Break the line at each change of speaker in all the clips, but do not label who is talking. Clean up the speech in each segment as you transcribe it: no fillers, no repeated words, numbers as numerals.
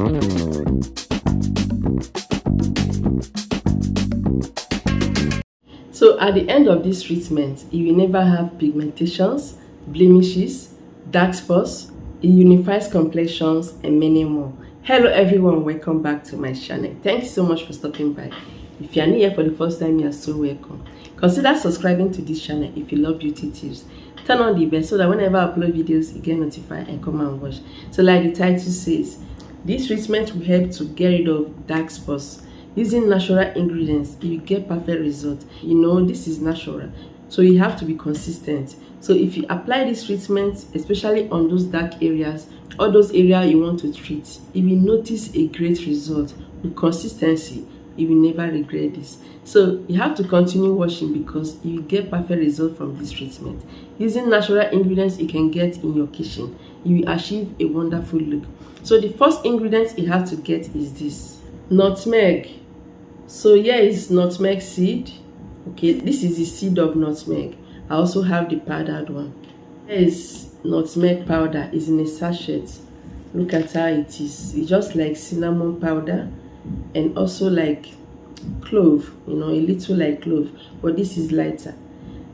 So at the end of this treatment, you will never have pigmentations, blemishes, dark spots, it unifies complexions, and many more. Hello everyone, welcome back to my channel. Thank you so much for stopping by. If you are new here for the first time, you are so welcome. Consider subscribing to this channel if you love beauty tips. Turn on the bell so that whenever I upload videos, you get notified and come and watch. So like the title says, this treatment will help to get rid of dark spots. Using natural ingredients, you get perfect result. You know, this is natural, so you have to be consistent. So if you apply this treatment, especially on those dark areas, or those areas you want to treat, you will notice a great result. With consistency, you will never regret this. So you have to continue watching because you will get perfect result from this treatment. Using natural ingredients you can get in your kitchen, you will achieve a wonderful look. So the first ingredient you have to get is this nutmeg. So here is nutmeg seed. Okay, this is the seed of nutmeg. I also have the powdered one. Here is nutmeg powder. It's in a sachet. Look at how it is. It's just like cinnamon powder and also like clove, you know, a little like clove, but this is lighter.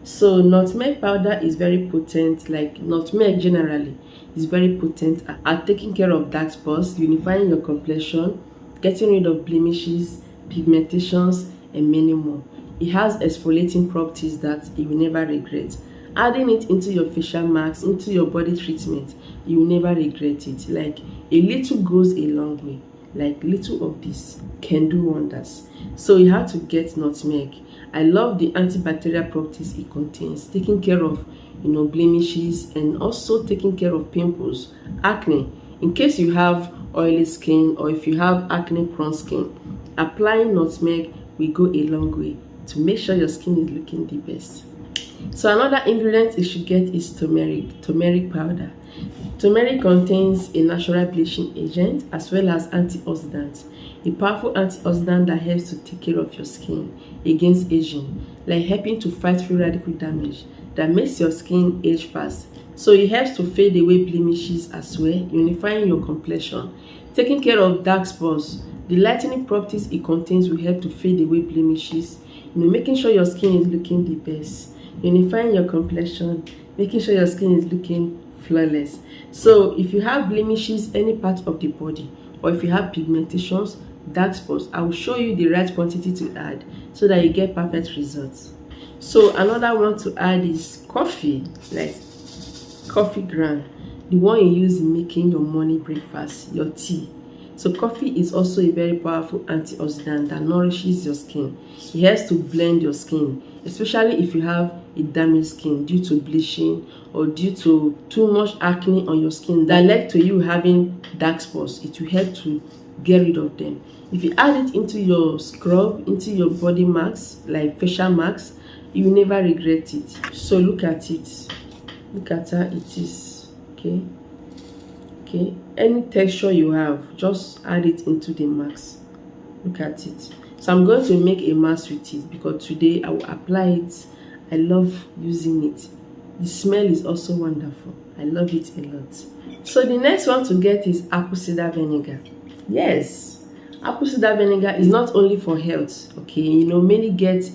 So nutmeg powder is very potent. Like nutmeg generally is very potent at taking care of dark spots, unifying your complexion, getting rid of blemishes, pigmentations, and many more. It has exfoliating properties that you will never regret. Adding it into your facial masks, into your body treatment, you will never regret it. Like a little goes a long way. Like little of this can do wonders. So you have to get nutmeg. I love the antibacterial properties it contains, taking care of, you know, blemishes and also taking care of pimples, acne. In case you have oily skin or if you have acne prone skin, applying nutmeg will go a long way to make sure your skin is looking the best. So another ingredient you should get is turmeric powder. Turmeric contains a natural bleaching agent as well as antioxidants, a powerful antioxidant that helps to take care of your skin against aging, like helping to fight free radical damage that makes your skin age fast. So it helps to fade away blemishes as well, unifying your complexion, taking care of dark spots. The lightening properties it contains will help to fade away blemishes, you know, making sure your skin is looking the best, unifying your complexion, making sure your skin is looking flawless. So if you have blemishes any part of the body, or if you have pigmentations, dark spots, I will show you the right quantity to add so that you get perfect results. So another one to add is coffee, like coffee ground, the one you use in making your morning breakfast, your tea. So coffee is also a very powerful antioxidant that nourishes your skin. It helps to blend your skin, especially if you have a damaged skin due to bleaching or due to too much acne on your skin that led to you having dark spots. It will help to get rid of them. If you add it into your scrub, into your body masks, like facial masks, you will never regret it. So look at it. Look at how it is. Okay. Any texture you have, just add it into the mask. Look at it. So I'm going to make a mask with it because today I will apply it. I love using it. The smell is also wonderful. I love it a lot. So the next one to get is apple cider vinegar. Yes, apple cider vinegar is not only for health. Okay, you know, many get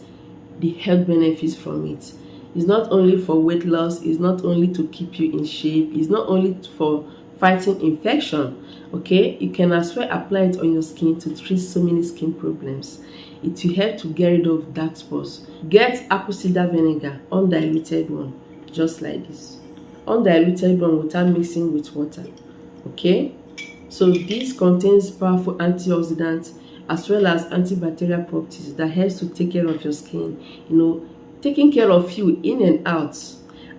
the health benefits from it. It's not only for weight loss. It's not only to keep you in shape. It's not only for fighting infection. Okay, you can as well apply it on your skin to treat so many skin problems. It will help to get rid of dark spots. Get apple cider vinegar, undiluted one, just like this. Undiluted one without mixing with water. Okay, so this contains powerful antioxidants as well as antibacterial properties that helps to take care of your skin, you know, taking care of you in and out.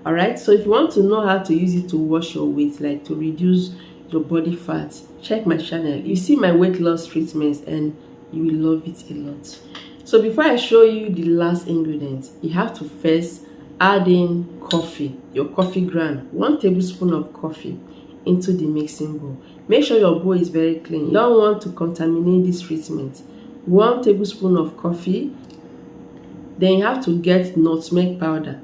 All right, so if you want to know how to use it to wash your weight, like to reduce your body fat, check my channel. You see my weight loss treatments and you will love it a lot. So before I show you the last ingredient, you have to first add in coffee, your coffee ground, 1 tablespoon of coffee into the mixing bowl. Make sure your bowl is very clean. You don't want to contaminate this treatment. 1 tablespoon of coffee. Then you have to get nutmeg powder.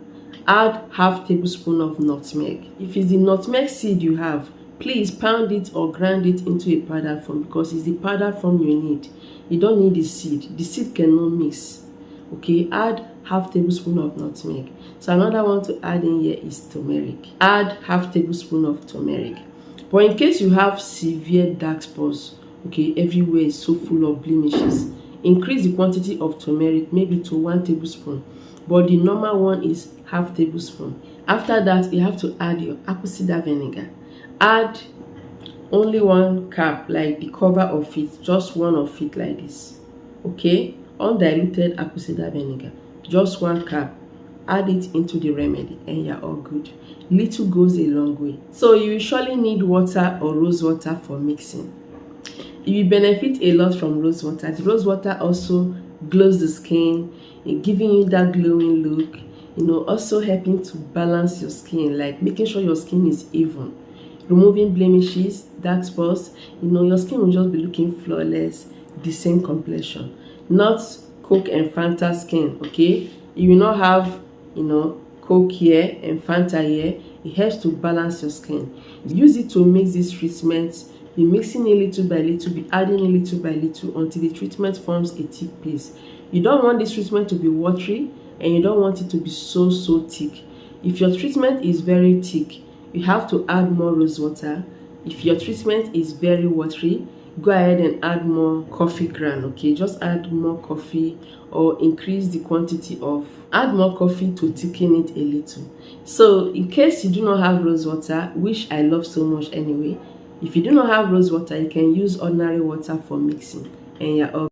Add half tablespoon of nutmeg. If it's the nutmeg seed you have, Please pound it or grind it into a powder form, because it's the powder form you need. You don't need the seed. The seed cannot mix. Okay, add half tablespoon of nutmeg. So another one to add in here is turmeric. Add half tablespoon of turmeric. But in case you have severe dark spots, okay, everywhere is so full of blemishes, increase the quantity of turmeric maybe to 1 tablespoon. But the normal one is half tablespoon. After that, you have to add your apple cider vinegar. Add only 1 cup, like the cover of it, just one of it like this. Okay, undiluted apple cider vinegar, just 1 cup. Add it into the remedy and you're all good. Little goes a long way. So you will surely need water or rose water for mixing. You will benefit a lot from rose water. The rose water also glows the skin, giving you that glowing look, also helping to balance your skin, like making sure your skin is even, removing blemishes, dark spots. Your skin will just be looking flawless, the same complexion. Not Coke and Fanta skin, okay? You will not have Coke here and Fanta here. It helps to balance your skin. Use it to mix this treatment. Be mixing it little by little, be adding it little by little until the treatment forms a thick paste. You don't want this treatment to be watery, and you don't want it to be so thick. If your treatment is very thick, you have to add more rose water. If your treatment is very watery, go ahead and add more coffee ground. Okay, just add more coffee or increase the quantity of, add more coffee to thicken it a little. So in case you do not have rose water, which I love so much anyway, if you do not have rose water, you can use ordinary water for mixing and you're all.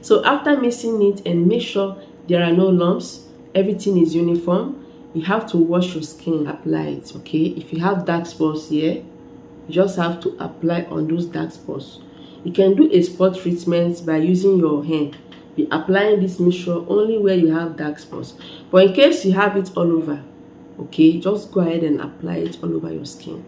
So after mixing it, and make sure there are no lumps, everything is uniform, you have to wash your skin, apply it. Okay, if you have dark spots here, you just have to apply on those dark spots. You can do a spot treatment by using your hand. Be applying this mixture only where you have dark spots. But in case you have it all over, okay, just go ahead and apply it all over your skin.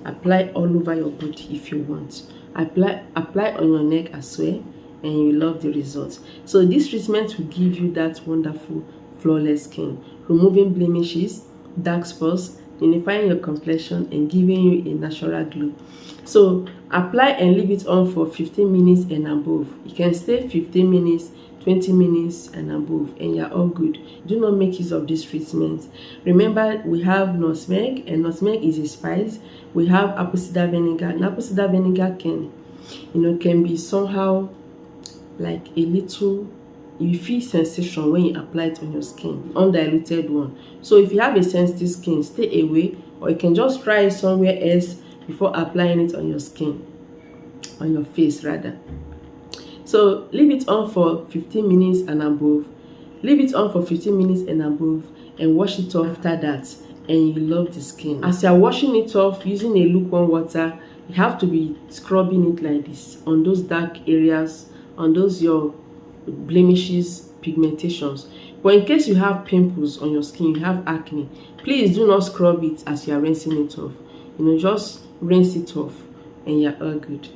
Apply all over your body if you want. Apply on your neck as well, and you will love the results. So this treatment will give you that wonderful flawless skin, removing blemishes, dark spots, unifying your complexion, and giving you a natural glow. So apply and leave it on for 15 minutes and above. You can stay 15 minutes, 20 minutes and above, and you're all good. Do not make use of this treatment. Remember, we have nutmeg, and nutmeg is a spice. We have apple cider vinegar, and apple cider vinegar can be somehow like a little, you feel sensation when you apply it on your skin, undiluted one. So if you have a sensitive skin, stay away, or you can just try it somewhere else before applying it on your skin, on your face rather. So leave it on for 15 minutes and above. Leave it on for 15 minutes and above, and wash it off after that, and you love the skin. As you are washing it off using a lukewarm water, you have to be scrubbing it like this on those dark areas, on those your blemishes, pigmentations. But in case you have pimples on your skin, you have acne, please do not scrub it as you are rinsing it off. Just rinse it off and you're all good.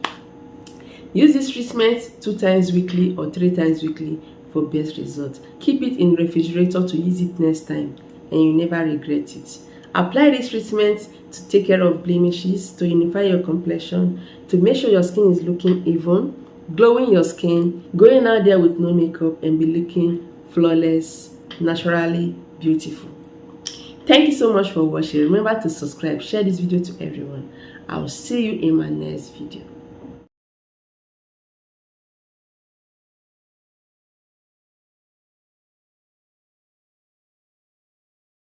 Use this treatment 2 times weekly or 3 times weekly for best results. Keep it in the refrigerator to use it next time, and you never regret it. Apply this treatment to take care of blemishes, to unify your complexion, to make sure your skin is looking even, glowing your skin, going out there with no makeup and be looking flawless, naturally beautiful. Thank you so much for watching. Remember to subscribe, share this video to everyone. I'll see you in my next video.